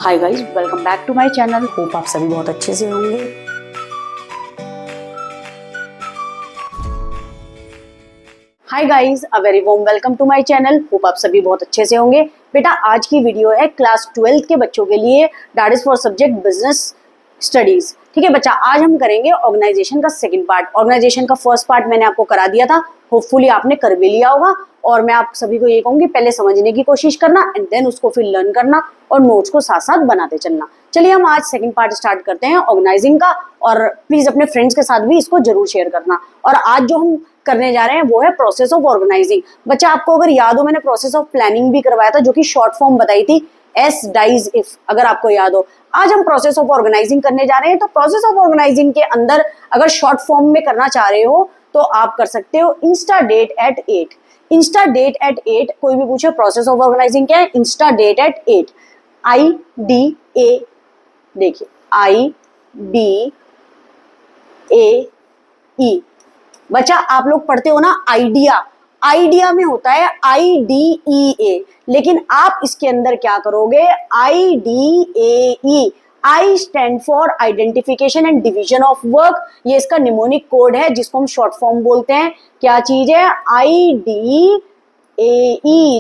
Hi guys, welcome back to my channel. Hope आप सभी बहुत अच्छे से होंगे। Hi guys, a very warm welcome to my channel. Hope आप सभी बहुत अच्छे से होंगे। बेटा, आज की वीडियो है क्लास 12 के बच्चों के लिए, that is for subject business studies. ठीक है बच्चा, आज हम करेंगे ऑर्गेनाइजेशन का सेकंड पार्ट। ऑर्गेनाइजेशन का फर्स्ट पार्ट मैंने आपको करा दिया था, होपफुली आपने कर भी लिया होगा। और मैं आप सभी को ये कहूंगी, पहले समझने की कोशिश करना एंड देन उसको फिर लर्न करना और नोट्स को साथ साथ बनाते चलना। चलिए हम आज सेकंड पार्ट स्टार्ट करते हैं ऑर्गेनाइजिंग का, और प्लीज अपने फ्रेंड्स के साथ भी इसको जरूर शेयर करना। और आज जो हम करने जा रहे हैं वो है प्रोसेस ऑफ ऑर्गेनाइजिंग। बच्चा, आपको अगर याद हो, मैंने प्रोसेस ऑफ प्लानिंग भी करवाया था, जो कि शॉर्ट फॉर्म बताई थी एस डाइज इफ, अगर आपको याद हो। आज हम प्रोसेस ऑफ ऑर्गेनाइजिंग करने जा रहे हैं। तो प्रोसेस ऑफ ऑर्गेनाइजिंग के अंदर अगर शॉर्ट फॉर्म में करना चाह रहे हो तो आप कर सकते हो insta date at 8। Insta date at 8, कोई भी पूछे प्रोसेस ऑफ ऑर्गेनाइजिंग क्या है, इंस्टा डेट एट 8। IDA, देखिए IDAE। बच्चा, आप लोग पढ़ते हो ना आइडिया, आइडिया में होता है IDEA, लेकिन आप इसके अंदर क्या करोगे, IDAE। I stand for identification and division of work. ये इसका निमोनिक कोड है जिसको हम शॉर्ट फॉर्म बोलते हैं। क्या चीज है, IDAE।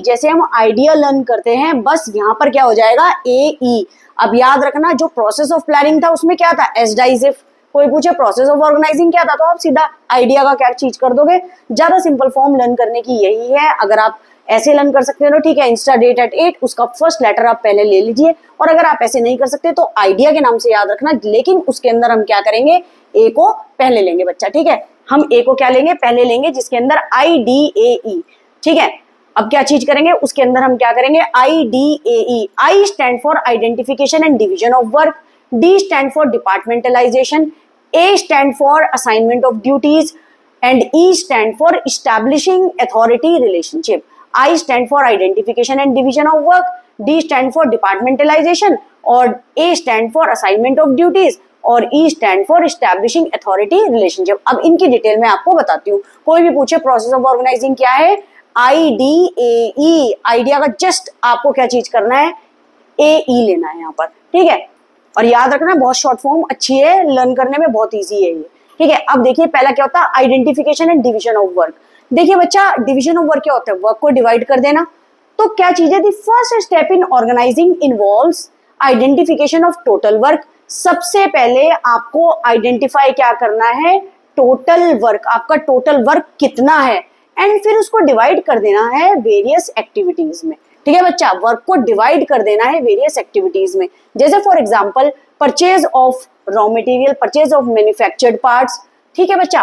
जैसे हम आइडिया लर्न करते हैं, बस यहाँ पर क्या हो जाएगा, AE। अब याद रखना, जो प्रोसेस ऑफ प्लानिंग था उसमें क्या था, एस डाइज इफ। कोई पूछे प्रोसेस ऑफ ऑर्गेनाइजिंग क्या था, तो आप सीधा आइडिया का क्या चीज कर दोगे। ज्यादा सिंपल फॉर्म लर्न करने की यही है। अगर आप ऐसे लर्न कर सकते हो तो ठीक है, इंस्टा डेट एट 8, उसका फर्स्ट लेटर आप पहले ले लीजिए। और अगर आप ऐसे नहीं कर सकते तो आइडिया के नाम से याद रखना, लेकिन उसके अंदर हम क्या करेंगे, ए को पहले लेंगे बच्चा। ठीक है, हम ए को क्या लेंगे, पहले लेंगे, जिसके अंदर IDAE। ठीक है, अब क्या चीज करेंगे, उसके अंदर हम क्या करेंगे, IDAE। I stand for identification and division of work, D stand for departmentalisation, A stand for assignment of duties, and E stand for establishing authority relationship. I stand for identification and division of work, D stand for departmentalization, और A stand for assignment of duties, और E stand for establishing authority relationship। अब इनकी detail में आपको बताती हूँ। कोई भी पूछे प्रोसेस ऑफ ऑर्गेनाइजिंग क्या है, IDAE। आइडिया का जस्ट आपको क्या चीज करना है, AE लेना है यहाँ पर। ठीक है, और याद रखना बहुत शॉर्ट फॉर्म अच्छी है, लर्न करने में बहुत इजी है ये। ठीक है, अब देखिए पहला क्या होता है, identification and division of work. देखिए बच्चा, डिवीजन ऑफ वर्क क्या होता है, वर्क को डिवाइड कर देना। तो क्या चीज है, the first step in organizing involves identification of total work. सबसे पहले आपको आइडेंटिफाई क्या करना है, टोटल वर्क, आपका टोटल वर्क कितना है, एंड फिर उसको डिवाइड कर देना है वेरियस एक्टिविटीज में। ठीक है बच्चा, वर्क को डिवाइड कर देना है वेरियस एक्टिविटीज में। जैसे for example purchase of raw material, purchase of manufactured parts. ठीक है बच्चा,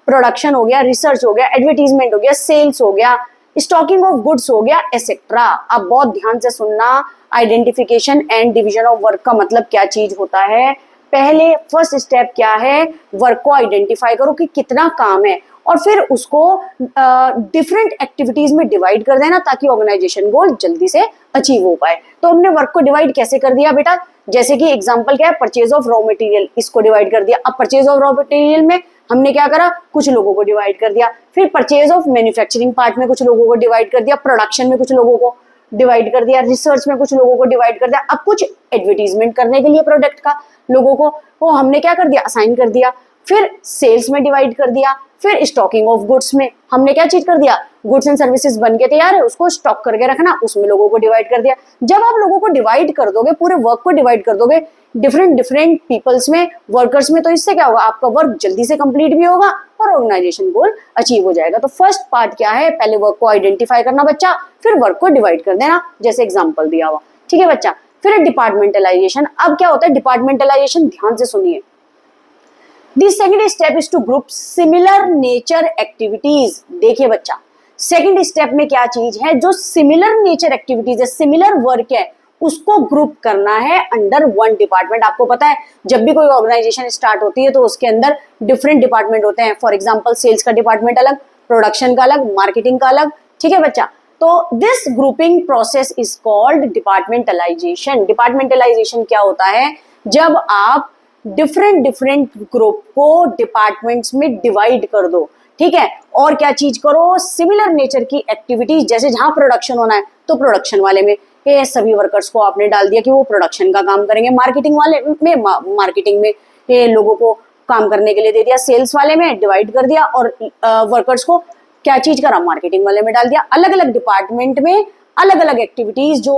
प्रोडक्शन हो गया, रिसर्च हो गया, एडवर्टीजमेंट हो गया, सेल्स हो गया, स्टॉकिंग ऑफ गुड्स हो गया, एसेट्रा। अब बहुत ध्यान से सुनना, identification and division of work का मतलब क्या चीज होता है। पहले फर्स्ट स्टेप क्या है, वर्क को आइडेंटिफाई करो कि कितना काम है, और फिर उसको डिफरेंट एक्टिविटीज में डिवाइड कर देना, ताकि ऑर्गेनाइजेशन गोल जल्दी से अचीव हो पाए। तो हमने वर्क को डिवाइड कैसे कर दिया बेटा, जैसे कि एग्जांपल क्या है, परचेज ऑफ रॉ मटेरियल, इसको डिवाइड कर दिया। अब परचेज ऑफ रॉ मटेरियल में हमने क्या करा, कुछ लोगों को डिवाइड कर दिया। फिर परचेज ऑफ मैन्युफैक्चरिंग पार्ट में कुछ लोगों को डिवाइड कर दिया, प्रोडक्शन में कुछ लोगों को डिवाइड कर दिया, रिसर्च में कुछ लोगों को डिवाइड कर दिया। अब कुछ एडवर्टीजमेंट करने के लिए प्रोडक्ट का लोगों को वो हमने क्या कर दिया, असाइन कर दिया। फिर सेल्स में डिवाइड कर दिया। फिर स्टॉकिंग ऑफ गुड्स में हमने क्या चीज कर दिया, गुड्स एंड सर्विसेज बन के तैयार है, उसको स्टॉक करके रखना, उसमें लोगों को डिवाइड कर दिया। जब आप लोगों को डिवाइड कर दोगे, पूरे वर्क को डिवाइड कर दोगे डिफरेंट डिफरेंट पीपल्स में, वर्कर्स में, तो इससे क्या होगा, आपका वर्क जल्दी से कंप्लीट भी होगा और ऑर्गेनाइजेशन गोल अचीव हो जाएगा। तो फर्स्ट पार्ट क्या है, पहले वर्क को आइडेंटिफाई करना बच्चा, फिर वर्क को डिवाइड कर देना, जैसे एग्जाम्पल दिया हुआ। ठीक है बच्चा, फिर डिपार्टमेंटलाइजेशन। अब क्या होता है डिपार्टमेंटलाइजेशन, ध्यान से सुनिए। The second step is to group similar nature activities। देखिए बच्चा, सेकंड स्टेप में क्या चीज है, जो सिमिलर नेचर एक्टिविटीज है, सिमिलर वर्क है, उसको ग्रुप करना है अंडर वन डिपार्टमेंट। आपको पता है जब भी कोई ऑर्गेनाइजेशन स्टार्ट होती है तो उसके अंदर डिफरेंट डिपार्टमेंट होते हैं। फॉर एग्जांपल सेल्स का डिपार्टमेंट अलग, प्रोडक्शन का अलग, मार्केटिंग का अलग। ठीक है बच्चा, तो this grouping process is called departmentalisation. Departmentalisation क्या होता है, जब आप डिफरेंट डिफरेंट ग्रुप को डिपार्टमेंट्स में डिवाइड कर दो। ठीक है, और क्या चीज करो, सिमिलर नेचर की एक्टिविटीज, जैसे जहां प्रोडक्शन होना है तो प्रोडक्शन वाले में, कि सभी वर्कर्स को आपने डाल दिया कि वो प्रोडक्शन का काम करेंगे, मार्केटिंग वाले में मार्केटिंग में ये लोगों को काम करने के लिए दे दिया, सेल्स वाले में डिवाइड कर दिया, और वर्कर्स को क्या चीज करा, मार्केटिंग वाले में डाल दिया। अलग अलग डिपार्टमेंट में अलग अलग एक्टिविटीज जो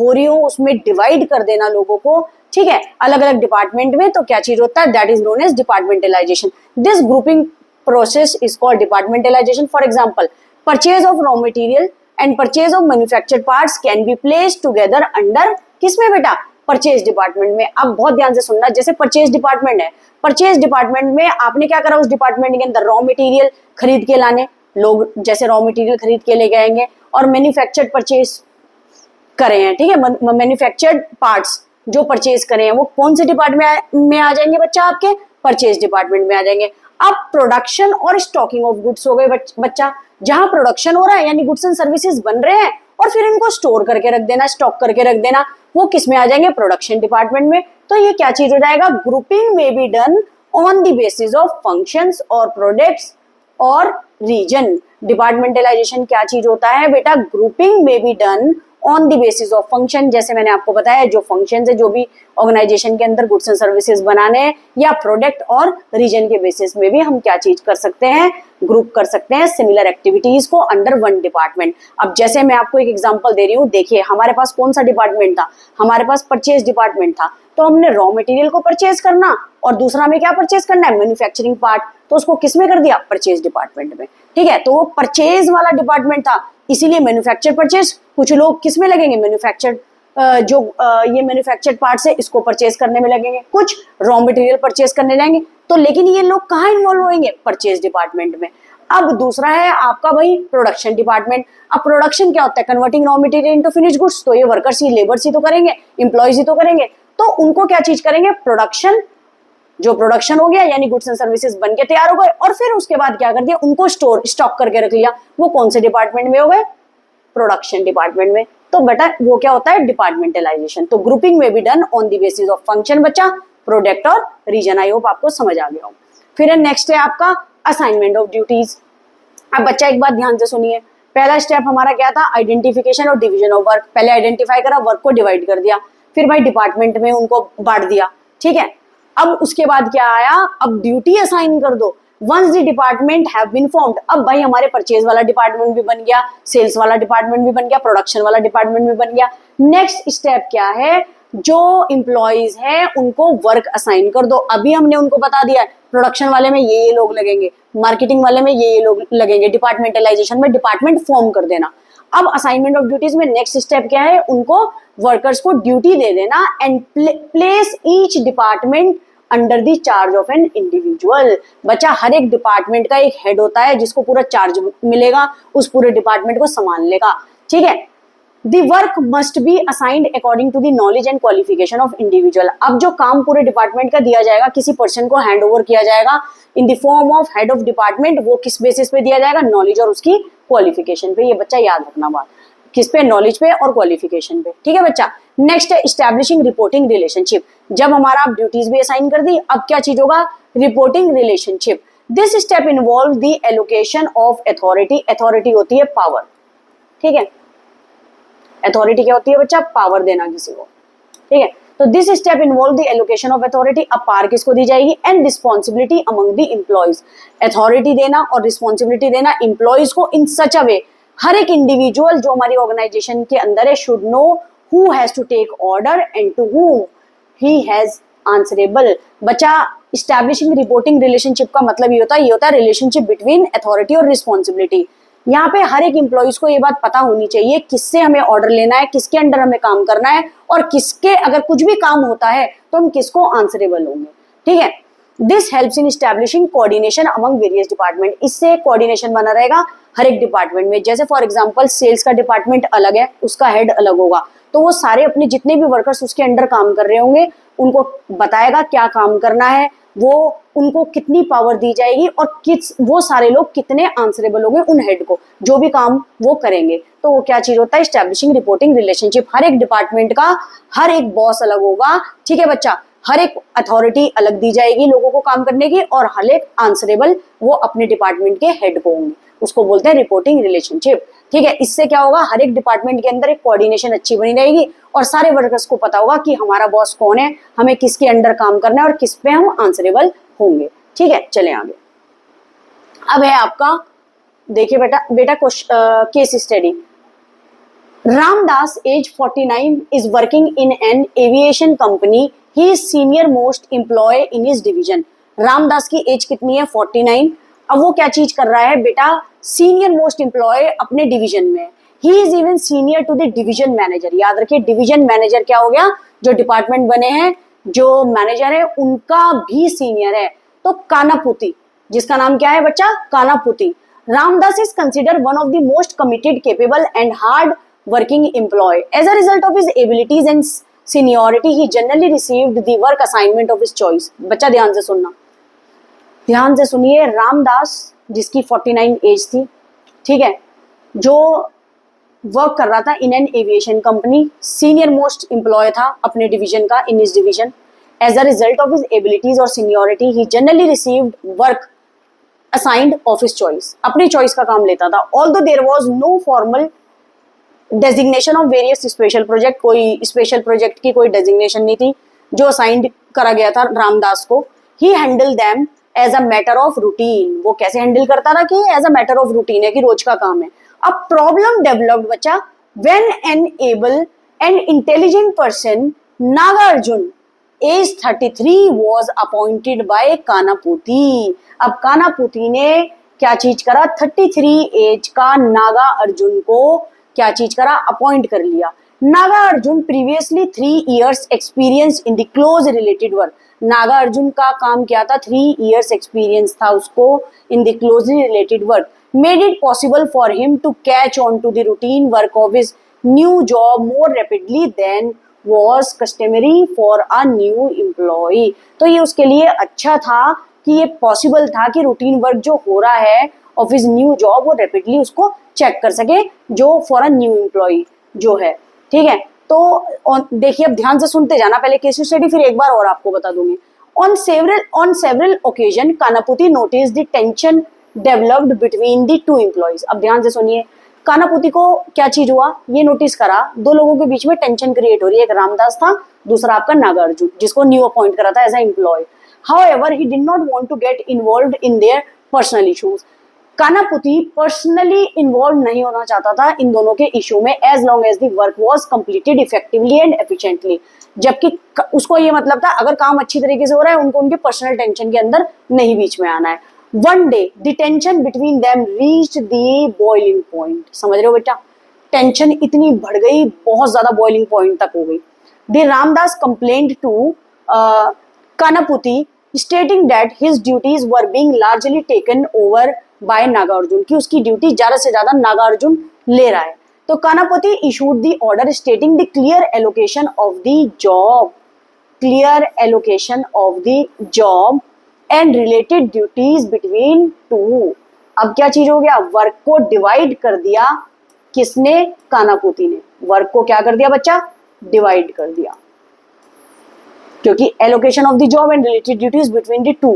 हो रही हो उसमें डिवाइड कर देना लोगों को, ठीक है, अलग अलग डिपार्टमेंट में। तो क्या चीज होता है, that is known as departmentalization. This grouping process is called departmentalization. For example, purchase of raw material and purchase of manufactured parts can be placed together under, किसमें बेटा, परचेज डिपार्टमेंट में। अब बहुत ध्यान से सुनना, जैसे परचेज डिपार्टमेंट है, परचेज डिपार्टमेंट में आपने क्या करा, उस डिपार्टमेंट के अंदर रॉ मटेरियल खरीद के लाने, लोग जैसे रॉ मटेरियल खरीद के ले जाएंगे, और मैन्युफैक्चर्ड परचेज करे हैं, ठीक है, मैन्युफैक्चर्ड पार्ट्स जो परचेज करे हैं वो कौन से डिपार्टमेंट में आ जाएंगे बच्चा, आपके परचेज डिपार्टमेंट में आ जाएंगे। अब प्रोडक्शन और स्टॉकिंग ऑफ गुड्स हो गए बच्चा, जहां प्रोडक्शन हो रहा है यानी गुड्स एंड सर्विसेज बन रहे हैं और फिर इनको स्टोर करके रख देना, स्टॉक करके रख देना, वो किस में आ जाएंगे, प्रोडक्शन डिपार्टमेंट में। तो ये क्या चीज हो जाएगा, ग्रुपिंग में be done on the basis of functions और प्रोडक्ट्स और रीजन। डिपार्टमेंटलाइजेशन क्या चीज होता है बेटा, ग्रुपिंग में be done on the basis of function, जैसे मैंने आपको बताया जो फंक्शन है, जो भी ऑर्गेनाइजेशन के अंदर गुड्स एंड सर्विसेज बनाने हैं, या प्रोडक्ट और रीजन के बेसिस में भी हम क्या चीज कर सकते हैं, ग्रुप कर सकते हैं सिमिलर एक्टिविटीज को अंडर वन डिपार्टमेंट। अब जैसे मैं आपको एक एग्जांपल दे रही हूँ, देखिए हमारे पास कौन सा डिपार्टमेंट था, हमारे पास परचेज डिपार्टमेंट था, तो हमने रॉ मटेरियल को परचेज करना और दूसरा में क्या परचेज करना है, मैन्युफैक्चरिंग पार्ट, तो उसको किस में कर दिया, परचेज डिपार्टमेंट में, ठीक है। तो वो परचेज वाला डिपार्टमेंट था, इसीलिए मैन्युफैक्चर परचेज, कुछ लोग किस में लगेंगे, मैन्युफैक्चर्ड जो ये मैन्युफैक्चर्ड पार्ट्स है इसको परचेज करने में लगेंगे, कुछ रॉ मटेरियल परचेज करने जाएंगे, तो लेकिन ये लोग कहाँ इन्वॉल्व होंगे, परचेज डिपार्टमेंट में। अब दूसरा है आपका भाई प्रोडक्शन डिपार्टमेंट। अब प्रोडक्शन क्या होता है, converting raw material into finish goods, तो ये वर्कर्स ही, लेबर्स ही तो करेंगे, एम्प्लॉयज ही तो करेंगे, तो उनको क्या चीज करेंगे, प्रोडक्शन, जो प्रोडक्शन हो गया यानी गुड्स एंड सर्विसेज बन के तैयार हो गए, और फिर उसके बाद क्या कर दिया, उनको स्टॉक करके रख लिया, वो कौन से डिपार्टमेंट में हो गए, प्रोडक्शन डिपार्टमेंट में। तो बेटा वो क्या होता है, डिपार्टमेंटलाइजेशन। तो ग्रुपिंग में भी done on the basis of function बच्चा, प्रोडक्ट और रीजन। आई होप आपको समझ आ गया हो। फिर नेक्स्ट है आपका असाइनमेंट ऑफ ड्यूटीज। अब बच्चा एक बात ध्यान से सुनिए, पहला स्टेप हमारा क्या था, आइडेंटिफिकेशन और डिवीजन ऑफ वर्क। पहले आइडेंटिफाई करा, वर्क को डिवाइड कर दिया, फिर भाई डिपार्टमेंट में उनको बांट दिया, ठीक है। अब उसके बाद क्या आया, अब ड्यूटी असाइन कर दो। Once the department have been formed, अब भाई हमारे परचेज वाला डिपार्टमेंट भी बन गया, सेल्स वाला डिपार्टमेंट भी बन गया, प्रोडक्शन वाला डिपार्टमेंट भी बन गया। नेक्स्ट स्टेप क्या है, जो एम्प्लॉयज है उनको वर्क असाइन कर दो। अभी हमने उनको बता दिया है प्रोडक्शन वाले में ये लोग लगेंगे, मार्केटिंग वाले में ये लोग लगेंगे, डिपार्टमेंटलाइजेशन में डिपार्टमेंट फॉर्म कर देना। अब असाइनमेंट ऑफ ड्यूटीज में नेक्स्ट स्टेप क्या है, उनको वर्कर्स को ड्यूटी दे देना and place each department under the charge of an individual. बच्चा हर एक डिपार्टमेंट का एक हेड होता है जिसको पूरा चार्ज मिलेगा, उस पूरे डिपार्टमेंट को संभाल लेगा, ठीक है। The work must be assigned according to the knowledge and qualification of individual। अब जो काम पूरे डिपार्टमेंट का दिया जाएगा, किसी पर्सन को हैंड ओवर किया जाएगा in the form of head of department, वो किस बेसिस पे दिया जाएगा, नॉलेज और उसकी क्वालिफिकेशन पे। ये बच्चा याद रखना बात, किस पे, नॉलेज पे और क्वालिफिकेशन पे, ठीक है बच्चा। नेक्स्ट है एस्टैब्लिशिंग रिपोर्टिंग रिलेशनशिप। जब हमारा आप ड्यूटीज भी असाइन कर दी, अब क्या चीज होगा, reporting relationship. This step involve the allocation of authority. Authority होती है पावर, ठीक है, अथॉरिटी क्या होती है बच्चा, पावर देना किसी को, ठीक है। तो this step involve the allocation of authority. अब पावर किसको दी जाएगी, and responsibility among the employees. Authority देना और रिस्पॉन्सिबिलिटी देना एम्प्लॉयज को इन सच अ वे, हर एक इंडिविजुअल जो हमारी ऑर्गेनाइजेशन के अंदर है should know who has to take order and to whom he has answerable. बच्चा एस्टैब्लिशिंग रिपोर्टिंग रिलेशनशिप का मतलब ये होता है रिलेशनशिप बिटवीन अथॉरिटी और रिस्पॉन्सिबिलिटी। यहाँ पे हर एक एम्प्लॉइज को ये बात पता होनी चाहिए किससे हमें ऑर्डर लेना है, किसके अंडर हमें काम करना है, और किसके अगर कुछ भी काम होता है तो हम किसको आंसरेबल होंगे, ठीक है। This helps in establishing coordination among various department. इससे कोऑर्डिनेशन बना रहेगा हर एक डिपार्टमेंट में। जैसे फॉर एग्जांपल सेल्स का डिपार्टमेंट अलग है, उसका हेड अलग होगा, तो वो सारे अपने जितने भी वर्कर्स उसके अंडर काम कर रहे होंगे उनको बताएगा क्या काम करना है, वो उनको कितनी पावर दी जाएगी और वो सारे लोग कितने आंसरेबल होंगे उन हेड को, जो भी काम वो करेंगे। तो वो क्या चीज होता है, एस्टैब्लिशिंग रिपोर्टिंग रिलेशनशिप। हर एक डिपार्टमेंट का हर एक बॉस अलग होगा, ठीक है बच्चा, हर एक अथॉरिटी अलग दी जाएगी लोगों को काम करने की, और हर एक आंसरेबल वो अपने डिपार्टमेंट के हेड को होंगे, उसको बोलते हैं रिपोर्टिंग रिलेशनशिप। ठीक है, इससे क्या होगा, हर एक डिपार्टमेंट के अंदर एक कोऑर्डिनेशन अच्छी बनी रहेगी और सारे वर्कर्स को पता होगा कि हमारा बॉस कौन है, हमें किसके अंडर काम करना है और किस पे हम आंसरेबल होंगे। ठीक है, चले आगे। अब है आपका, देखिए बेटा case study. Ramdas age 49 is working in an aviation company, he is senior most employ in his division. Ramdas की एज कितनी है, 49। अब वो क्या चीज कर रहा है बेटा, सीनियर मोस्ट एम्प्लॉय अपने डिवीजन में। He is even senior to the division manager. याद रखिए, डिवीजन मैनेजर क्या हो गया, जो डिपार्टमेंट बने हैं, जो मैनेजर है उनका भी सीनियर है। तो कानापुती, जिसका नाम क्या है बच्चा, कानापुती। Ramdas is considered one of the most committed, capable and hard working employee. As a result of his abilities and seniority, he generally received the work assignment of his choice. बच्चा ध्यान से सुनना, ध्यान से सुनिए। रामदास जिसकी 49 एज थी, ठीक है, जो वर्क कर रहा था in an aviation company, senior most employee था अपने डिवीजन का, in his division. As a result of his abilities और seniority, he generally received work assigned of his choice. अपनी चॉइस का काम लेता था। Although there was no formal designation of various special project, कोई स्पेशल प्रोजेक्ट की कोई designation नहीं थी जो असाइंड करा गया था रामदास को। He handle them as a matter of routine. वो कैसे हैंडल करता था कि as a matter of routine है, कि रोज का काम है। अब प्रॉब्लम डेवलप्ड बच्चा when an able and intelligent person Nagarjuna age 33 was appointed by Kanaputi. अब कानापुती ने क्या चीज करा, 33 एज का नागा अर्जुन को क्या चीज करा, अपॉइंट कर लिया। Naga Arjun previously 3 years experience in the close related work. Naga Arjun का काम क्या था, 3 years एक्सपीरियंस था उसको in the closely related work. Made it possible for him to catch on to the routine work of his new job more rapidly than was customary for a new employee। तो ये उसके लिए अच्छा था कि ये पॉसिबल था कि रूटीन वर्क जो हो रहा है ऑफ हिज न्यू जॉब वो रैपिडली उसको चेक कर सके, जो फॉर अ न्यू एम्प्लॉय जो है। ठीक है, तो देखिए अब ध्यान से सुनते जाना, पहले केस स्टडी फिर एक बार और आपको बता दूंगी। On several occasion Kanaputi notice the tension developed between the two employees. अब ध्यान से सुनिए, कानापुती को क्या चीज हुआ, ये नोटिस करा दो लोगों के बीच में टेंशन क्रिएट हो रही है। एक रामदास था, दूसरा आपका नागार्जुन, जिसको न्यू अपॉइंट करा था as a employee. However he did not want to get involved in their personal issues. Kanaputi personally involve नहीं होना चाहता था इन दोनों के इशू में, as long as the work was completed effectively and efficiently. जबकि उसको ये मतलब था अगर काम अच्छी तरीके से हो रहा है, उनको उनके पर्सनल टेंशन के अंदर नहीं बीच में आना है। One day, the tension between them reached the boiling point। समझ रहे हो बेटा, टेंशन इतनी बढ़ गई, बहुत ज्यादा बॉइलिंग पॉइंट तक हो गई। The Ramdas complained to Kanaputi, stating that his duties were being largely taken over by Nagarjun, कि उसकी ड्यूटी ज्यादा से ज्यादा नागार्जुन ले रहा है। तो कानापुती issued the order stating the clear allocation of the job, clear allocation of the job and related duties between two. अब क्या चीज हो गया, वर्क को डिवाइड कर दिया किसने, कानापुती ने। वर्क को क्या कर दिया बच्चा, डिवाइड कर दिया, क्योंकि allocation of the job and related duties between the two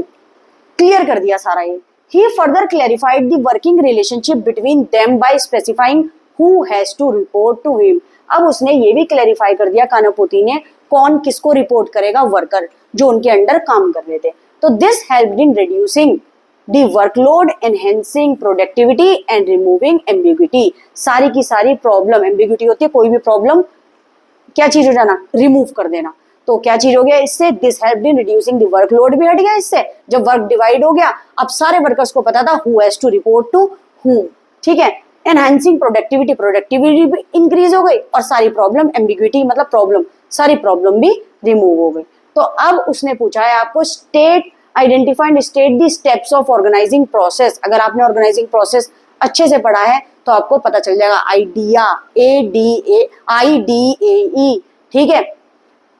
clear कर दिया सारा ये। He further clarified the working relationship between them by specifying who has to report to him. अब उसने ये भी क्लैरिफाई कर दिया कानापुती ने, कौन किसको रिपोर्ट करेगा, वर्कर जो उनके अंडर काम कर रहे थे। तो this helped in reducing the workload, enhancing productivity and removing ambiguity. सारी की सारी प्रॉब्लम, एम्बिग्विटी होती है कोई भी प्रॉब्लम, क्या चीज हो जाना, रिमूव कर देना। तो क्या चीज हो गया इससे, this helped in reducing the workload भी हट गया इससे। जब वर्क डिवाइड हो गया, अब सारे वर्कर्स को पता था who has to report to whom. ठीक है, एनहांसिंग प्रोडक्टिविटी, प्रोडक्टिविटी भी इंक्रीज हो गई और सारी प्रॉब्लम, एम्बिग्विटी मतलब प्रॉब्लम, सारी प्रॉब्लम भी रिमूव हो गई। तो अब उसने पूछा है आपको, state identify and state the steps of organizing process. अगर आपने ऑर्गेनाइजिंग प्रोसेस अच्छे से पढ़ा है तो आपको पता चल जाएगा। Idea, ADAIDAE। ठीक है,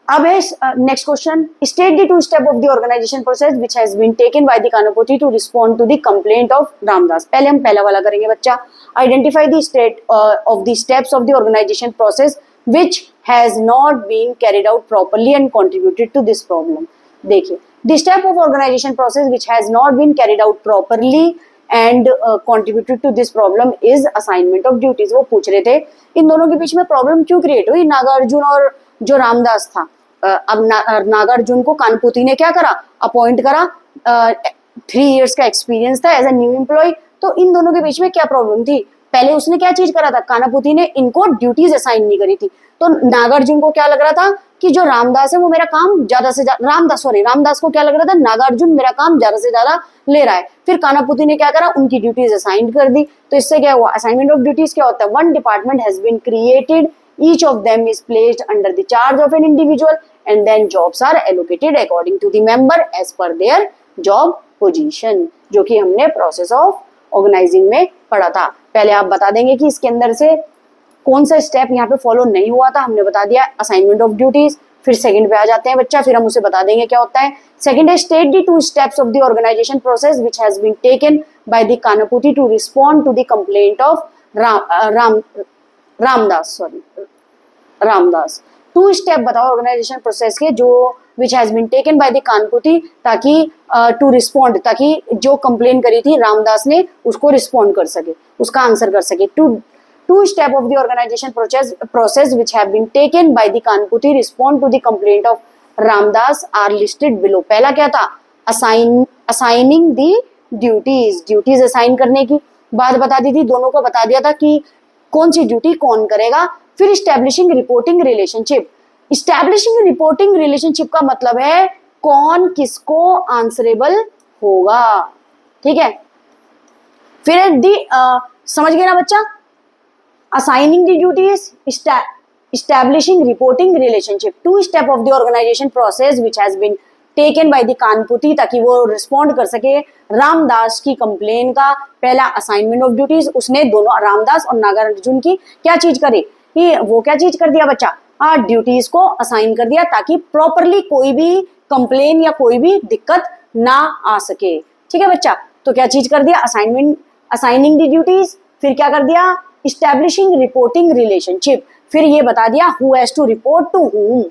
अब है next question, state the two step of the organisation process which has been taken by the कानापुती to respond to the complaint of Ramdas. पहले हम पहला वाला करेंगे बच्चा, identify the state of the steps of the organisation process which has not been carried out properly and contributed to this problem। देखिए, the step of organization process which has not been carried out properly and contributed to this problem is assignment of duties. वो पूछ रहे थे इन दोनों के बीच में problem क्यों create हुई, नागार्जुन और जो रामदास था। अब नागार्जुन को कानपुती ने क्या करा, अपॉइंट करा, 3 इयर्स का एक्सपीरियंस था एज अ न्यू एम्प्लॉय। तो इन दोनों के बीच में क्या प्रॉब्लम थी, पहले उसने क्या चीज करा था, कानापुती ने इनको ड्यूटीज असाइन नहीं करी थी। तो नागार्जुन को क्या लग रहा था कि जो रामदास है वो मेरा काम ज्यादा से ज्यादा, रामदास को क्या लग रहा था, नागार्जुन मेरा काम ज्यादा से ज्यादा ले रहा है। फिर कानापुती ने क्या करा, उनकी ड्यूटीज असाइन कर दी। तो इससे क्या हुआ, असाइनमेंट ऑफ ड्यूटीज क्या होता है, one department has been created, each of them is placed under the charge of an individual and then jobs are allocated according to the member as per their job position, जो कि हमने process of organising में पढ़ा था। पहले आप बता देंगे कि इसके अंदर से कौन सा स्टेप यहाँ पे फॉलो नहीं हुआ था, हमने बता दिया असाइनमेंट ऑफ ड्यूटीज। फिर सेकंड पे आ जाते हैं बच्चा, फिर हम उसे बता देंगे क्या होता है। सेकंड है state the 2 steps of the organisation process which has been taken by the कानापुती to respond to the complaint of Ramdas. 2 step बताओ ऑर्गेनाइजेशन प्रोसेस के जो which has been taken by the कानपुती, ताकि टू रिस्पॉन्ड, ताकि जो complain करी थी रामदास ने उसको रिस्पॉन्ड कर सके, उसका आंसर कर सके। Two step of the organisation process which have been taken by the कानपुती respond to the complaint of Ramdas are listed below. पहला क्या था, असाइनिंग द ड्यूटीज असाइन करने की बात बता दी थी, दोनों को बता दिया था कि कौन सी ड्यूटी कौन करेगा। फिर establishing reporting relationship, establishing reporting relationship का मतलब है कौन किसको आंसरेबल होगा, ठीक है। फिर समझ गए ना बच्चा, assigning the duties, establishing reporting relationship, 2 step of the organization process which has been taken by the कानपुती, ताकि वो रिस्पॉन्ड कर सके रामदास की कंप्लेन का। पहला असाइनमेंट ऑफ ड्यूटीज, उसने दोनों रामदास और नागार्जुन की क्या चीज करी, कि वो क्या चीज कर दिया बच्चा, ड्यूटीज को असाइन कर दिया ताकि प्रॉपरली कोई भी कंप्लेन या कोई भी दिक्कत ना आ सके, ठीक है बच्चा। तो क्या चीज कर दिया, असाइनिंग द ड्यूटीज, फिर क्या कर दिया, इस्टेब्लिशिंग रिपोर्टिंग रिलेशनशिप, फिर ये बता दिया who has to report to whom,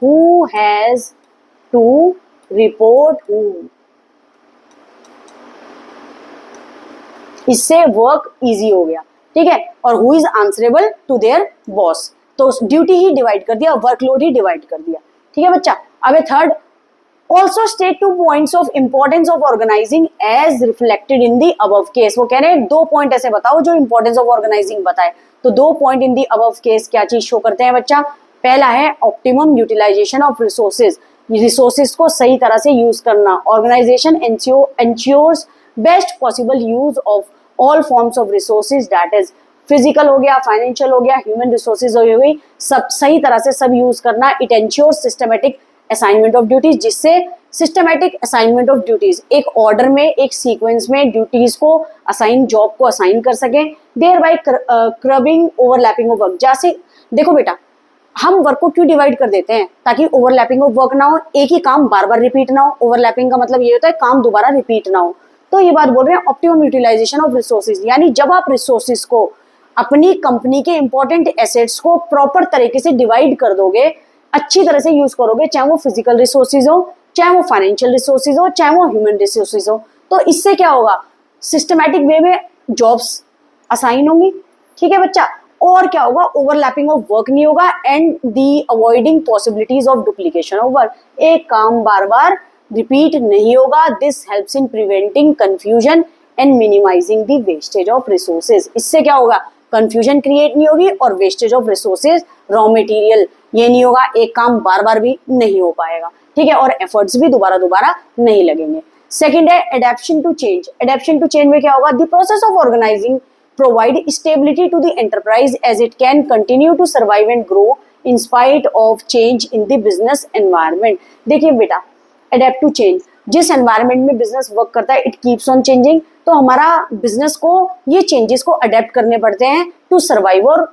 who has to report whom। इससे वर्क इजी हो गया, ठीक है। और who is answerable to their boss, तो ड्यूटी ही डिवाइड कर दिया, वर्कलोड ही डिवाइड कर दिया, ठीक है बच्चा। अब third, also state 2 points of importance of organizing as reflected in the above case. वो कह रहे हैं 2 पॉइंट ऐसे बताओ जो इंपॉर्टेंस ऑफ ऑर्गेनाइजिंग बताए। तो 2 point in the above case क्या चीज शो करते हैं बच्चा, पहला है ऑप्टिमम यूटिलाइजेशन ऑफ रिसोर्सेज को सही तरह से यूज करना। Organization ensures best possible use of all forms of resources, that is physical हो गया, फाइनेंशियल हो गया, ह्यूमन रिसोर्सेज हो गई, सब सही तरह से सब यूज करना। It ensures systematic assignment of duties, जिससे सिस्टमेटिक असाइनमेंट ऑफ ड्यूटीज एक ऑर्डर में, एक सीक्वेंस में ड्यूटीज को असाइन, जॉब को असाइन कर सके। Thereby curbing overlapping of work. जैसे देखो बेटा, हम वर्क को क्यों डिवाइड कर देते हैं, ताकि ओवरलैपिंग ऑफ वर्क ना हो, एक ही काम बार बार रिपीट ना हो। ओवरलैपिंग का मतलब ये होता है काम दोबारा रिपीट ना हो। तो ये बात बोल रहे हैं ऑप्टिमम यूटिलाइजेशन ऑफ रिसोर्सेज, यानी जब आप रिसोर्सेज को, अपनी कंपनी के इंपॉर्टेंट एसेट्स को प्रॉपर तरीके से डिवाइड कर दोगे, अच्छी तरह से यूज करोगे, चाहे वो फिजिकल रिसोर्सेज हो, चाहे वो फाइनेंशियल रिसोर्सेज हो, चाहे वो ह्यूमन रिसोर्सेज हो, तो इससे क्या होगा, सिस्टमैटिक वे में जॉब्स असाइन होंगी, ठीक है बच्चा। और क्या होगा, ओवरलैपिंग ऑफ वर्क नहीं होगा and the avoiding possibilities of duplication of work. एक काम बार बार रिपीट नहीं होगा। This helps in preventing confusion and minimizing the wastage of resources. इससे क्या होगा, कंफ्यूजन क्रिएट नहीं होगी और wastage of resources, raw material, ये नहीं होगा। एक काम बार बार भी नहीं हो पाएगा, ठीक है, और एफर्ट्स भी दोबारा दोबारा नहीं लगेंगे। सेकंड है adaption to change. Adaption to change में क्या होगा, the process of organizing provide stability to the enterprise as it can continue to survive and grow in spite of change in the business environment। देखिए बेटा, adapt to change, जिस environment में business work करता है, it keeps on changing, तो हमारा business को ये changes को adapt करने पड़ते हैं to survive, और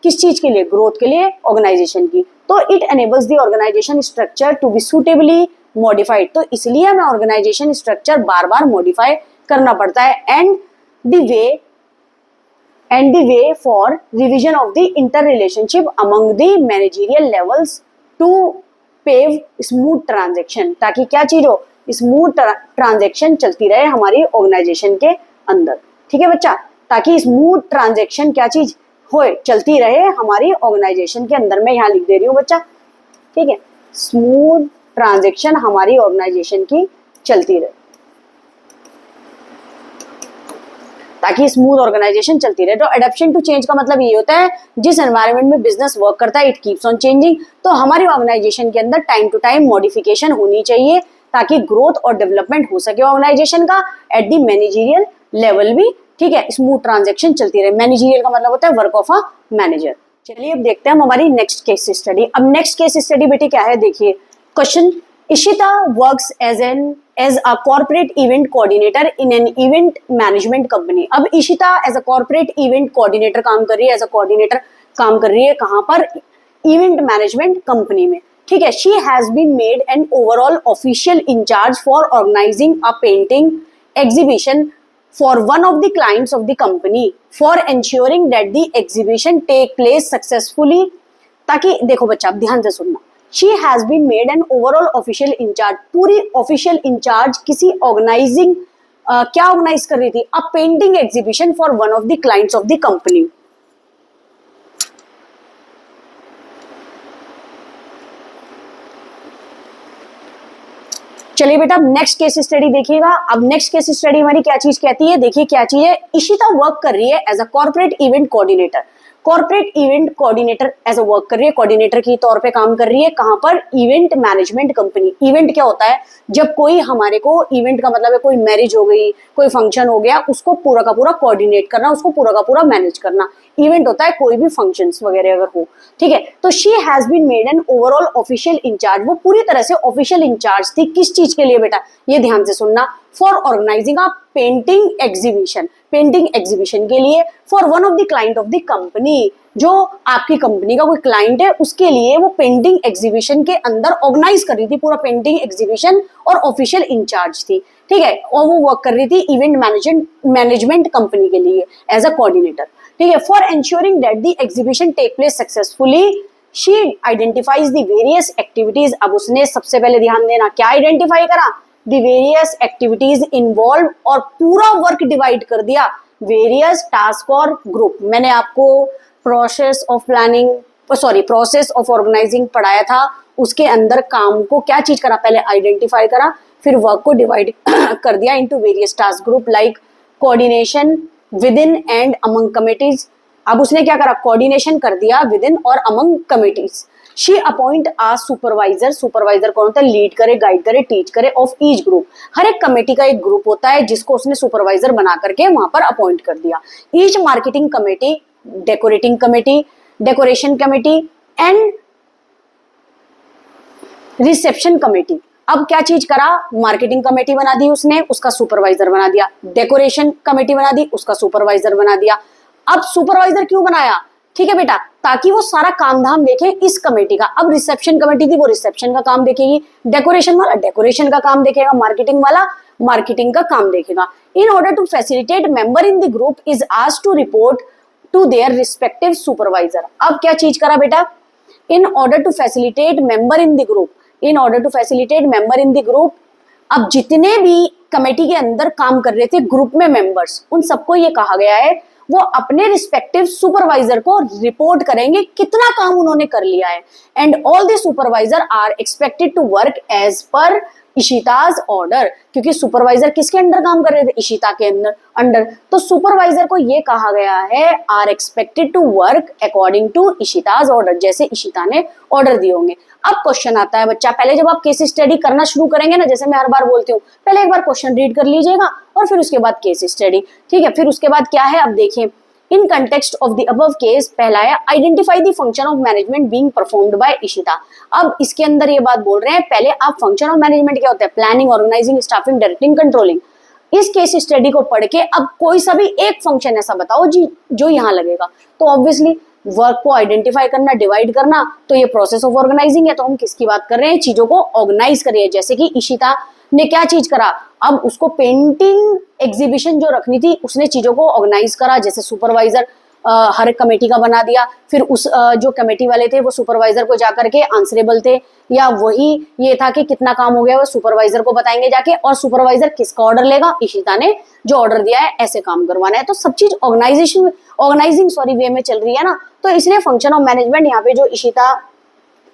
किस चीज के लिए, growth के लिए, organization की। तो it enables the organization structure to be suitably modified, तो इसलिए हमें organization structure बार बार modify करना पड़ता है। and the way for revision of the interrelationship among the managerial levels to pave smooth transaction, ताकि क्या चीज हो, स्मूथ ट्रांजैक्शन चलती रहे हमारी ऑर्गेनाइजेशन के अंदर। ठीक है बच्चा, ताकि स्मूथ ट्रांजैक्शन क्या चीज हो, चलती रहे हमारी ऑर्गेनाइजेशन के अंदर। मैं यहाँ लिख दे रही हूँ बच्चा, ठीक है, स्मूथ ट्रांजैक्शन हमारी ऑर्गेनाइजेशन की चलती रहे, ताकि स्मूथ ऑर्गेनाइजेशन चलती रहे। तो एडेप्शन टू चेंज का मतलब ये होता है जिस एनवायरनमेंट में बिजनेस वर्क करता है इट कीप्स ऑन चेंजिंग। तो हमारी ऑर्गेनाइजेशन के अंदर टाइम टू टाइम मॉडिफिकेशन होनी चाहिए ताकि ग्रोथ और डेवलपमेंट हो सके ऑर्गेनाइजेशन का एट दी मैनेजरियल लेवल भी। ठीक है, स्मूथ ट्रांजैक्शन चलती रहे। मैनेजरियल का मतलब होता है वर्क ऑफ अ मैनेजर। चलिए अब देखते हैं हम हमारी नेक्स्ट केस स्टडी। अब नेक्स्ट केस स्टडी बेटी क्या है, देखिए question, Ishita works as a corporate event coordinator in an event management company. अब Ishita as a corporate event coordinator काम कर रही है, एज अ कोऑर्डिनेटर काम कर रही है, कहां पर, इवेंट मैनेजमेंट कंपनी में। ठीक है, she has been made an overall official incharge for organizing a painting exhibition for one of the clients of the company for ensuring that the exhibition take place successfully। ताकि देखो बच्चा अब ध्यान से सुनना, she has been made an overall official incharge, पूरी official incharge किसी organising क्या ऑर्गेनाइज कर रही थी, अ painting exhibition for one of the clients of the company. चलिए बेटा अब नेक्स्ट केस स्टडी देखिएगा। अब नेक्स्ट केस स्टडी हमारी क्या चीज कहती है, देखिए क्या चीज है, इशिता वर्क कर रही है as a corporate event coordinator. Corporate event coordinator as a work कर रही है, कोऑर्डिनेटर के तौर पे काम कर रही है, कहां पर, इवेंट मैनेजमेंट कंपनी। इवेंट क्या होता है, जब कोई हमारे को, इवेंट का मतलब है कोई मैरिज हो गई, कोई फंक्शन हो गया, उसको पूरा का पूरा कोऑर्डिनेट करना, उसको पूरा का पूरा मैनेज करना। इवेंट होता है कोई भी फंक्शंस वगैरह अगर हो। ठीक है, तो she has been made an overall official incharge, वो पूरी तरह से ऑफिशियल इंचार्ज थी, किस चीज के लिए बेटा, ये ध्यान से सुनना, for organizing a painting exhibition, painting exhibition के लिए, for one of the client of the company, जो आपकी कंपनी का कोई क्लाइंट है उसके लिए वो पेंटिंग एग्जीबिशन के अंदर ऑर्गेनाइज कर रही थी, पूरा पेंटिंग एग्जीबिशन, और ऑफिशियल इंचार्ज थी। ठीक है, और वो वर्क कर रही थी इवेंट मैनेजमेंट कंपनी के लिए एज अ कोऑर्डिनेटर। ठीक है, for ensuring that the exhibition take place successfully she identifies the various activities. अब उसने सबसे पहले ध्यान देना क्या आइडेंटिफाई करा, द वेरियस एक्टिविटीज इन्वॉल्व, और पूरा वर्क डिवाइड कर दिया वेरियस टास्क और ग्रुप। मैंने आपको process of planning, process of organizing पढ़ाया था, उसके अंदर काम को क्या चीज करा, पहले आइडेंटिफाई करा, फिर वर्क को डिवाइड कर दिया into various task group, like coordination with in and among committees. अब उसने क्या करा, कोऑर्डिनेशन कर दिया विद इन और among committees. She appoint a supervisor, supervisor कौन होता है, लीड करे, गाइड करे, टीच करे, ऑफ ईच ग्रुप। हर एक कमेटी का एक ग्रुप होता है जिसको उसने सुपरवाइजर बना करके वहां पर अपॉइंट कर दिया। Each marketing committee, decorating committee, decoration committee and reception committee. अब क्या चीज करा, मार्केटिंग कमेटी बना दी उसने, उसका सुपरवाइजर बना दिया, डेकोरेशन कमेटी बना दी, उसका सुपरवाइजर बना दिया। अब सुपरवाइजर क्यों बनाया, ठीक है बेटा, ताकि वो सारा काम धाम देखे इस कमेटी का। अब रिसेप्शन कमेटी थी, वो रिसेप्शन का काम देखेगी, डेकोरेशन वाला डेकोरेशन का काम देखेगा, मार्केटिंग वाला मार्केटिंग का काम देखेगा। In order to facilitate member in the group is asked to report to their respective supervisor. अब क्या चीज करा बेटा, in order to facilitate member in the group, in order to facilitate member in the group, अब जितने भी committee के अंदर काम कर रहे थे ग्रुप में मेंबर्स, उन सबको ये कहा गया है वो अपने रिस्पेक्टिव सुपरवाइजर को रिपोर्ट करेंगे कितना काम उन्होंने कर लिया है। And all the supervisor are expected to work as per Ishita's order, क्योंकि सुपरवाइजर किसके अंडर काम कर रहे थे, इशिता के अंडर। तो सुपरवाइजर को ये कहा गया है are expected to work according to Ishita's order, जैसे इशिता ने ऑर्डर दिए होंगे। अब क्वेश्चन आता है बच्चा, पहले जब आप केस स्टडी करना शुरू करेंगे ना, जैसे मैं हर बार बोलती हूँ, पहले एक बार क्वेश्चन रीड कर लीजिएगा और फिर उसके बाद केस स्टडी। ठीक है, फिर उसके बाद क्या है, अब देखिए, in context of the above case, पहला है identify the function of management being performed by Ishita. अब इसके अंदर ये बात बोल रहे हैं, पहले आप फंक्शन ऑफ मैनेजमेंट क्या होता है, planning, organizing, staffing, directing, controlling. इस केस स्टडी को पढ़ के अब कोई सा भी एक फंक्शन ऐसा बताओ जी जो यहाँ लगेगा। तो ऑब्वियसली वर्क को आइडेंटिफाई करना, डिवाइड करना, तो ये प्रोसेस ऑफ ऑर्गेनाइजिंग है। तो हम किसकी बात कर रहे हैं, चीजों को ऑर्गेनाइज करिए। जैसे कि इशिता ने क्या चीज करा, अब उसको पेंटिंग एग्जीबिशन जो रखनी थी उसने चीजों को ऑर्गेनाइज करा, जैसे सुपरवाइजर हर एक कमेटी का बना दिया, फिर उस जो कमेटी वाले थे वो सुपरवाइजर को जाकर के आंसरेबल थे, या वही ये था कि कितना काम हो गया वो सुपरवाइजर को बताएंगे जाके, और सुपरवाइजर किसका ऑर्डर लेगा, इशिता ने जो ऑर्डर दिया है ऐसे काम करवाना है। तो सब चीज ऑर्गेनाइजिंग वे में चल रही है ना, तो इसलिए फंक्शन ऑफ मैनेजमेंट यहाँ पे जो इशिता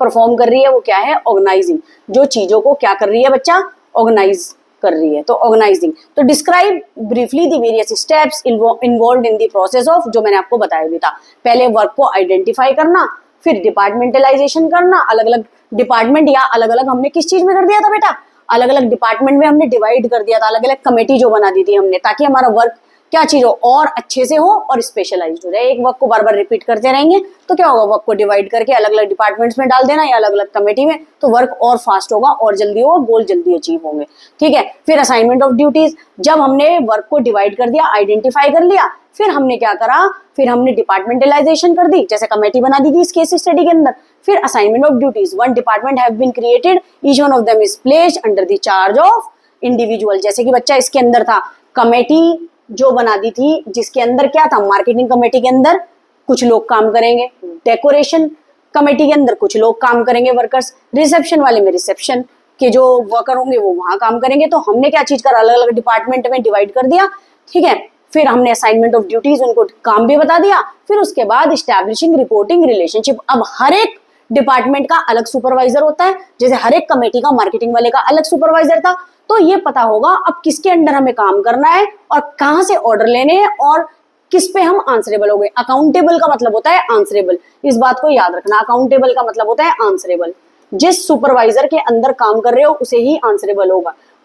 परफॉर्म कर रही है वो क्या है, ऑर्गेनाइजिंग, जो चीजों को क्या कर रही है बच्चा, ऑर्गेनाइज कर रही है, तो ऑर्गेनाइजिंग। तो describe briefly the various steps involved in the process of, जो मैंने आपको बताया भी था, पहले वर्क को आइडेंटिफाई करना, फिर डिपार्टमेंटलाइजेशन करना, अलग अलग डिपार्टमेंट या अलग अलग हमने किस चीज में कर दिया था बेटा, अलग अलग डिपार्टमेंट में हमने डिवाइड कर दिया था, अलग अलग कमेटी जो बना दी थी हमने, ताकि हमारा वर्क क्या चीज हो, और अच्छे से हो और स्पेशलाइज्ड हो जाए। एक वर्क को बार बार रिपीट करते रहेंगे तो क्या होगा, वर्क को डिवाइड करके अलग अलग डिपार्टमेंट्स में डाल देना या अलग अलग कमेटी में, तो वर्क और फास्ट होगा और जल्दी होगा, गोल जल्दी अचीव होंगे। ठीक है, फिर असाइनमेंट ऑफ ड्यूटीज, जब हमने वर्क को डिवाइड कर दिया, आइडेंटिफाई कर लिया, फिर हमने क्या करा, फिर हमने डिपार्टमेंटलाइजेशन कर दी, जैसे कमेटी बना दी थी इस केस स्टडी के अंदर। फिर assignment of duties, one department have been created, each one of them is placed under the charge of individual. जैसे कि बच्चा इसके अंदर था कमेटी जो बना दी थी, जिसके अंदर क्या था, मार्केटिंग कमेटी के अंदर कुछ लोग काम करेंगे, डेकोरेशन कमेटी के अंदर कुछ लोग काम करेंगे वर्कर्स, रिसेप्शन वाले में रिसेप्शन के जो वर्कर होंगे वो वहां काम करेंगे। तो हमने क्या चीज करा, अलग अलग डिपार्टमेंट में डिवाइड कर दिया। ठीक है, फिर हमने असाइनमेंट ऑफ ड्यूटीज, उनको काम भी बता दिया। फिर उसके बाद इस्टेब्लिशिंग रिपोर्टिंग रिलेशनशिप, अब हर एक डिपार्टमेंट का अलग सुपरवाइजर होता है, जैसे हर एक कमेटी का मार्केटिंग वाले का अलग सुपरवाइजर था, तो ये पता होगा अब किसके अंडर हमें काम करना है और कहाँ से ऑर्डर लेने हैं और किस पे हम आंसरेबल हो गए। अकाउंटेबल का मतलब होता है आंसरेबल, इस बात को याद रखना, अकाउंटेबल का मतलब होता है आंसरेबल, जिस सुपरवाइजर के अंदर काम कर रहे हो उसे ही आंसरेबल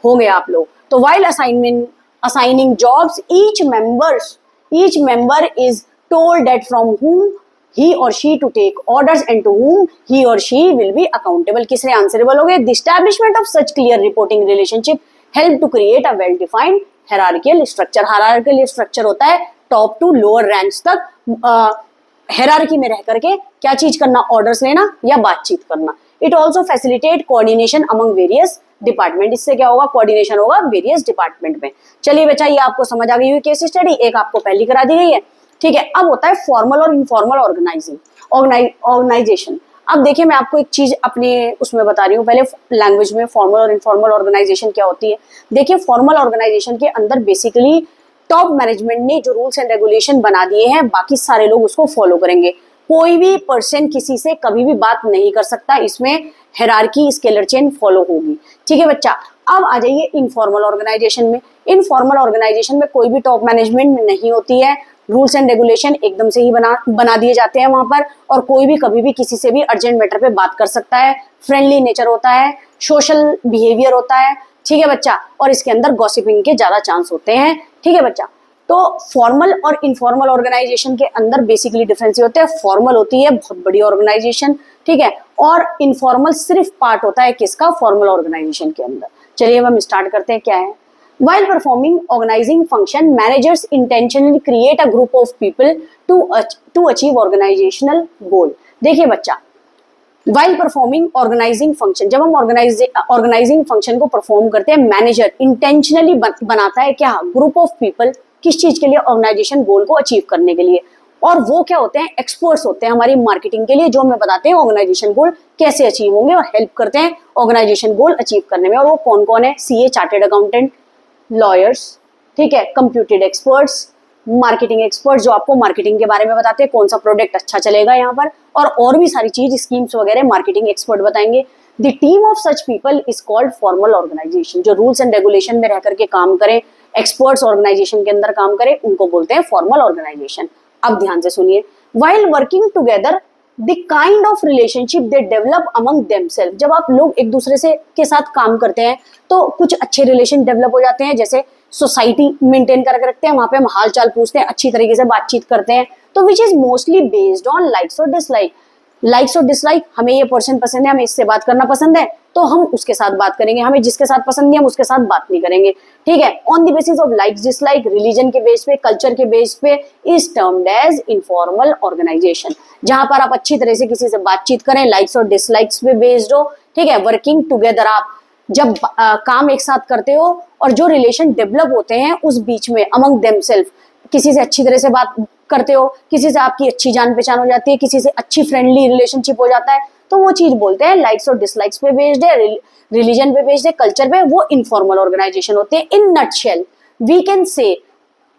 होंगे आप लोग। तो while assigning jobs, each member is told that from whom he or she to take orders and to whom he or she will be accountable, किससे आंसरेबल हो गए। The establishment of such clear reporting relationship help to create a well defined hierarchical structure। hierarchical structure होता है top to lower ranks तक hierarchy में रह करके क्या चीज करना, ऑर्डर्स लेना या बातचीत करना। It also facilitate coordination among various department, इससे क्या होगा, कोऑर्डिनेशन होगा वेरियस डिपार्टमेंट में। चलिए बच्चा, ये आपको समझ आ गई हुई केस स्टडी, एक आपको पहली करा दी गई है। ठीक है, अब होता है फॉर्मल और इनफॉर्मल ऑर्गेनाइजेशन। अब देखिए, मैं आपको एक चीज अपने उसमें बता रही हूँ, पहले लैंग्वेज में फॉर्मल और इनफॉर्मल ऑर्गेनाइजेशन क्या होती है। देखिए, फॉर्मल ऑर्गेनाइजेशन के अंदर बेसिकली टॉप मैनेजमेंट ने जो रूल्स एंड रेगुलेशन बना दिए हैं, बाकी सारे लोग उसको फॉलो करेंगे। कोई भी पर्सन किसी से कभी भी बात नहीं कर सकता, इसमें हायरार्की स्केलर चेन फॉलो होगी। ठीक है बच्चा, अब आ जाइए इनफॉर्मल ऑर्गेनाइजेशन में। इनफॉर्मल ऑर्गेनाइजेशन में कोई भी टॉप मैनेजमेंट नहीं होती है, रूल्स एंड रेगुलेशन एकदम से ही बना दिए जाते हैं वहां पर, और कोई भी कभी भी किसी से भी अर्जेंट मैटर पे बात कर सकता है, फ्रेंडली नेचर होता है, सोशल बिहेवियर होता है। ठीक है बच्चा, और इसके अंदर गॉसिपिंग के ज्यादा चांस होते हैं। ठीक है बच्चा, तो फॉर्मल और इनफॉर्मल ऑर्गेनाइजेशन के अंदर बेसिकली डिफरेंस ये होते हैं, फॉर्मल होती है बहुत बड़ी ऑर्गेनाइजेशन, ठीक है, और इनफॉर्मल सिर्फ पार्ट होता है किसका, फॉर्मल ऑर्गेनाइजेशन के अंदर। चलिए अब हम स्टार्ट करते हैं क्या है। While performing organizing function, managers intentionally create a group of people to achieve organizational goal। देखिए बच्चा, while performing organizing function, जब हम organizing function को परफॉर्म करते हैं, मैनेजर इंटेंशनली बनाता है क्या, ग्रुप ऑफ पीपल, किस चीज के लिए, ऑर्गेनाइजेशन गोल को अचीव करने के लिए। और वो क्या होते हैं, एक्सपर्ट्स होते हैं हमारी मार्केटिंग के लिए, जो हमें बताते हैं ऑर्गेनाइजेशन गोल कैसे अचीव होंगे और हेल्प करते हैं ऑर्गेनाइजेशन गोल अचीव करने में। और वो कौन कौन है, सीए, चार्टेड अकाउंटेंट, लॉयर्स, ठीक है, कंप्यूटेड एक्सपर्ट्स, मार्केटिंग एक्सपर्ट्स जो आपको मार्केटिंग के बारे में बताते हैं, कौन सा प्रोडक्ट अच्छा चलेगा यहाँ पर, और भी सारी चीज, स्कीम्स वगैरह मार्केटिंग एक्सपर्ट बताएंगे। The team of such people is called formal organization. जो रूल्स एंड रेगुलेशन में रह करके काम करें, एक्सपर्ट्स ऑर्गेनाइजेशन के अंदर काम करें, उनको बोलते हैं फॉर्मल ऑर्गेनाइजेशन। अब ध्यान से सुनिए, while working together the kind of relationship they develop among themself. जब आप लोग एक दूसरे से के साथ काम करते हैं तो कुछ अच्छे रिलेशन डेवलप हो जाते हैं, जैसे सोसाइटी मेंटेन करके रखते हैं, वहां पे हम हाल चाल पूछते हैं, अच्छी तरीके से बातचीत करते हैं, तो which is mostly based on likes और डिसलाइक। लाइक्स और डिसलाइक, हमें ये पर्सन पसंद है, हमें इससे बात करना पसंद है, तो हम उसके साथ बात करेंगे, हमें जिसके साथ पसंद नहीं हम उसके साथ बात नहीं करेंगे। ठीक है, on the basis of likes dislike, religion के बेस पे, कल्चर के बेस पे, is termed as informal organization. जहां पर आप अच्छी तरह से किसी से बातचीत करें, लाइक्स और डिसलाइक्स पे बेस्ड हो, ठीक है, वर्किंग टुगेदर, आप जब काम एक साथ करते हो और जो रिलेशन डेवलप होते हैं उस बीच में अमंग देमसेल्फ, किसी से अच्छी तरह से बात करते हो, किसी से आपकी अच्छी जान पहचान हो जाती है, किसी से अच्छी फ्रेंडली रिलेशनशिप हो जाता है, तो वो चीज बोलते हैं लाइक्स और डिसलाइक्स पे बेस्ड है, रिलीजन पे बेस्ड है, कल्चर पे, वो इनफॉर्मल ऑर्गेनाइजेशन होते हैं। In nutshell we can say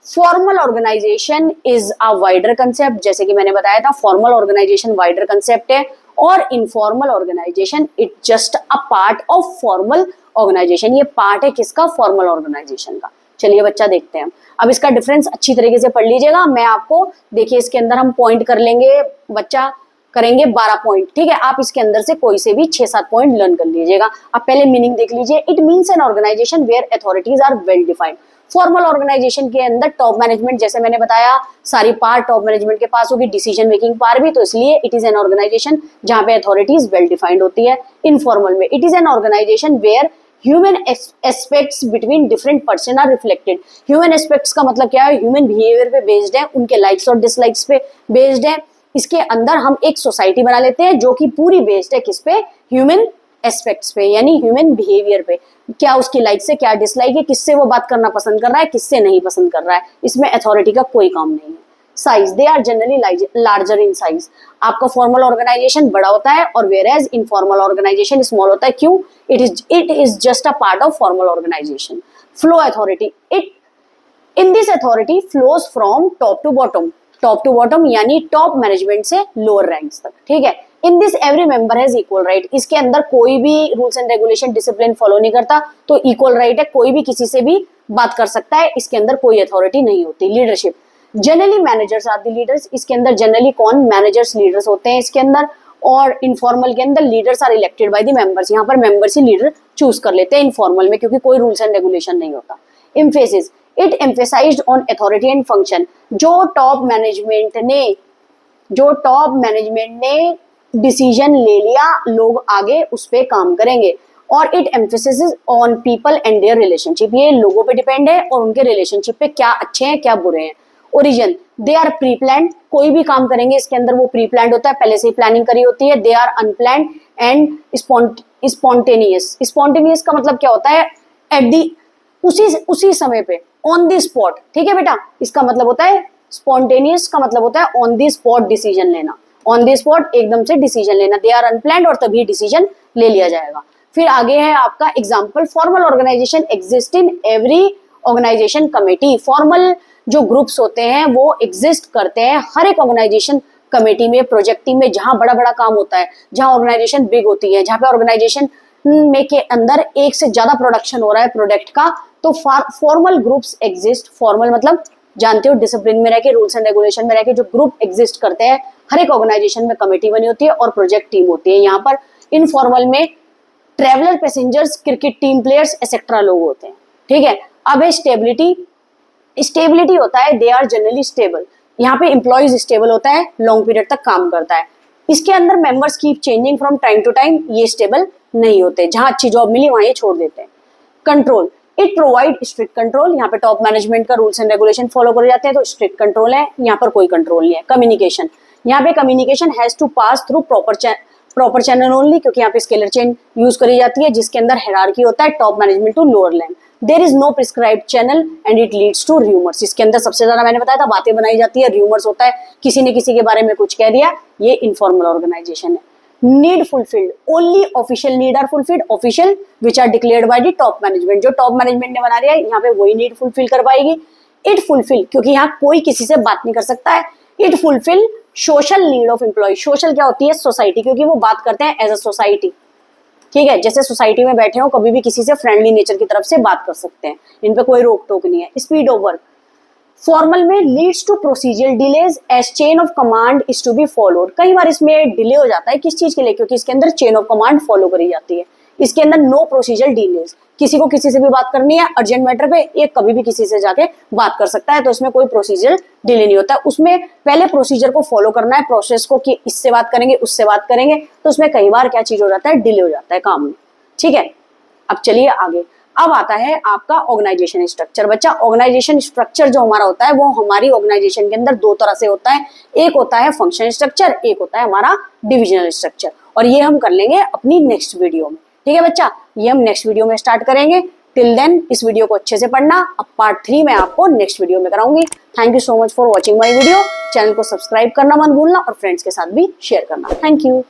formal organization is a wider concept, जैसे कि मैंने बताया था फॉर्मल ऑर्गेनाइजेशन वाइडर कंसेप्ट है, और informal organization it just a part of formal organization. ये पार्ट है किसका? फॉर्मल ऑर्गेनाइजेशन का। चलिए बच्चा देखते हैं अब इसका डिफरेंस अच्छी तरीके से पढ़ लीजिएगा। मैं आपको देखिए इसके अंदर हम पॉइंट कर लेंगे, बच्चा करेंगे 12 पॉइंट, ठीक है। आप इसके अंदर से कोई से भी 6-7 पॉइंट लर्न कर लीजिएगा। अब पहले मीनिंग देख लीजिए। It means an organization where authorities are well defined. Formal organization के अंदर टॉप मैनेजमेंट, जैसे मैंने बताया, सारी पावर टॉप मैनेजमेंट के पास होगी, डिसीजन मेकिंग पावर भी, तो इसलिए इट इज एन ऑर्गेनाइजेशन जहां पे अथॉरिटीज वेल डिफाइंड होती है। इनफॉर्मल में it is an organization where human aspects between different person are reflected. Human aspects का मतलब क्या है? ह्यूमन बिहेवियर पे बेस्ड है, उनके लाइक्स और डिसलाइक्स पे बेस्ड है। इसके अंदर हम एक सोसाइटी बना लेते हैं जो कि पूरी बेस्ड है किस पे? ह्यूमन एस्पेक्ट्स पे, यानी ह्यूमन बिहेवियर पे। क्या उसकी लाइक से क्या डिसलाइक है, किससे वो बात करना पसंद कर रहा है, किससे नहीं पसंद कर रहा है, इसमें अथॉरिटी का कोई काम नहीं है। Size, they are generally larger in size. आपका फॉर्मल ऑर्गेनाइजेशन बड़ा होता है और whereas informal organization small होता है। क्यों? It is just a part of formal organization. Flow authority, it in this authority flows from top to bottom. Top to bottom यानी top management से lower ranks तक, ठीक है। In this every member has equal right. इसके अंदर कोई भी rules and regulation discipline follow नहीं करता, तो इक्वल राइट है, कोई भी किसी से भी बात कर सकता है। इसके अंदर कोई अथॉरिटी नहीं होती। Leadership, generally managers are the leaders. इसके अंदर जनरली कौन? मैनेजर्स लीडर्स होते हैं इसके अंदर। और इनफॉर्मल के अंदर leaders are elected by the members. यहाँ पर मेंबर्स ही लीडर चूज कर लेते हैं इनफॉर्मल में, क्योंकि कोई रूल्स एंड रेगुलेशन नहीं होता। Emphasis, it emphasised on authority and function. जो टॉप मैनेजमेंट ने डिसीजन ले लिया, लोग आगे उस पर काम करेंगे। और it emphasis on people and their relationship. ये लोगों पे डिपेंड है और उनके रिलेशनशिप पे, क्या अच्छे हैं क्या बुरे हैं। Origin, they are pre planned. कोई भी काम करेंगे इसके अंदर वो प्री प्लान्ड होता है, पहले से ही प्लानिंग करी होती है। They are unplanned and spontaneous. Spontaneous का मतलब क्या होता है? एट दी, उसी समय पे, ऑन दी स्पॉट, ठीक है बेटा। इसका मतलब होता है स्पॉन्टेनियस का मतलब होता है ऑन दी स्पॉट डिसीजन लेना, ऑन दी स्पॉट एकदम से डिसीजन लेना। दे आर अनप्लान्ड, और तभी डिसीजन ले लिया जाएगा। फिर आगे है आपका example, formal organization exist in every organization committee. Formal जो ग्रुप्स होते हैं वो एग्जिस्ट करते हैं हर एक ऑर्गेनाइजेशन कमेटी में, प्रोजेक्ट टीम में, जहां बड़ा बड़ा काम होता है, जहां ऑर्गेनाइजेशन बिग होती है, जहां पे ऑर्गेनाइजेशन में के अंदर एक से ज्यादा प्रोडक्शन हो रहा है प्रोडक्ट का, तो फॉर्मल ग्रुप्स एग्जिस्ट। फॉर्मल मतलब जानते हो, डिसिप्लिन में रह के, रूल्स एंड रेगुलेशन में रह के जो ग्रुप एग्जिस्ट करते हैं। हर एक ऑर्गेनाइजेशन में कमेटी बनी होती है और प्रोजेक्ट टीम होती है। यहाँ पर इनफॉर्मल में traveller, passengers, cricket team players etcetera लोग होते हैं, ठीक है। अब है स्टेबिलिटी। स्टेबिलिटी होता है दे आर जनरली स्टेबल। यहाँ पे एम्प्लॉइज स्टेबल होता है, लॉन्ग पीरियड तक काम करता है। इसके अंदर members keep changing from time to time, ये स्टेबल नहीं होते। जहां अच्छी जॉब मिली वहां ये छोड़ देते हैं। Control, it provide strict control. यहाँ पे टॉप मैनेजमेंट का रूल्स एंड रेगुलेशन फॉलो करे जाते हैं, तो स्ट्रिक्ट कंट्रोल है। यहाँ पर कोई कंट्रोल नहीं है। कम्युनिकेशन, यहाँ पे communication has to pass through proper channel only, क्योंकि यहाँ पे स्केलर चेन यूज करी जाती है जिसके अंदर हायरार्की होता है top management to lower line. There is no prescribed channel and it leads to rumours. इसके अंदर सबसे ज्यादा मैंने बताया था बातें बनाई जाती है, र्यूमर्स होता है, किसी ने किसी के बारे में कुछ कह दिया। ये इनफॉर्मल ऑर्गेनाइजेशन है। Need fulfilled, only official need are fulfilled, official which are declared by the top management. जो टॉप मैनेजमेंट ने बना दिया है यहाँ पे वही नीड फुलफिल कर पाएगी। इट फुलफिल, क्योंकि यहाँ कोई किसी से बात नहीं कर सकता है। It fulfil social need of employ. Social क्या होती है? सोसाइटी, क्योंकि वो बात करते हैं एज अ सोसाइटी, ठीक है। जैसे सोसाइटी में बैठे हो, कभी भी किसी से फ्रेंडली नेचर की तरफ से बात कर सकते हैं, इन पे कोई रोक टोक नहीं है। स्पीड ऑफ वर्क, फॉर्मल में leads to procedural delays as chain of command is to be followed. कई बार इसमें डिले हो जाता है, किस चीज के लिए? क्योंकि इसके अंदर चेन ऑफ कमांड फॉलो करी जाती है। इसके अंदर नो प्रोसीजरल डिलेज, किसी को किसी से भी बात करनी है अर्जेंट मैटर पे, ये कभी भी किसी से जाके बात कर सकता है, तो इसमें कोई प्रोसीजरल डिले नहीं होता। उसमें पहले प्रोसीजर को फॉलो करना है, प्रोसेस को, कि इससे बात करेंगे उससे बात करेंगे, तो उसमें कई बार क्या चीज हो जाता है? डिले हो जाता है काम में, ठीक है। अब चलिए आगे। अब आता है आपका ऑर्गेनाइजेशन स्ट्रक्चर। बच्चा, ऑर्गेनाइजेशन स्ट्रक्चर जो हमारा होता है वो हमारी ऑर्गेनाइजेशन के अंदर दो तरह से होता है। एक होता है फंक्शन स्ट्रक्चर, एक होता है हमारा डिविजनल स्ट्रक्चर, और ये हम कर लेंगे अपनी नेक्स्ट वीडियो में, ठीक है बच्चा। ये हम नेक्स्ट वीडियो में स्टार्ट करेंगे। टिल देन इस वीडियो को अच्छे से पढ़ना। अब पार्ट 3 मैं आपको नेक्स्ट वीडियो में कराऊंगी। Thank you so much for watching my video. Channel को सब्सक्राइब करना मत भूलना और फ्रेंड्स के साथ भी शेयर करना। Thank you.